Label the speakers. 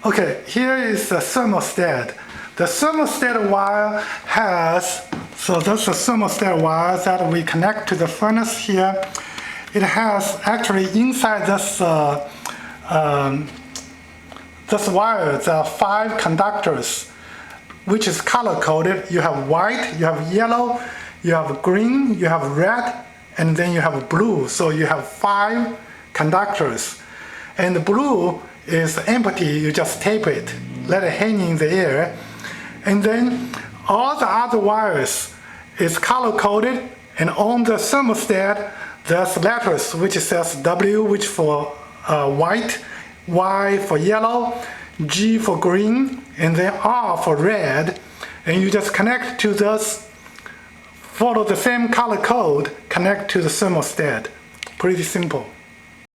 Speaker 1: Okay, here is the thermostat. The thermostat wire has, so that's the thermostat wire that we connect to the furnace here. It has actually inside this wire, there are 5 conductors, which is color coded. You have white, you have yellow, you have green, you have red, and then you have blue. So you have 5 conductors. And the blue is empty, you just tape it, let it hang in the air. And then all the other wires is color coded, and on the thermostat there's letters which says W, which for white, Y for yellow, G for green, and then R for red. And you just connect to this, follow the same color code, connect to the thermostat. Pretty simple.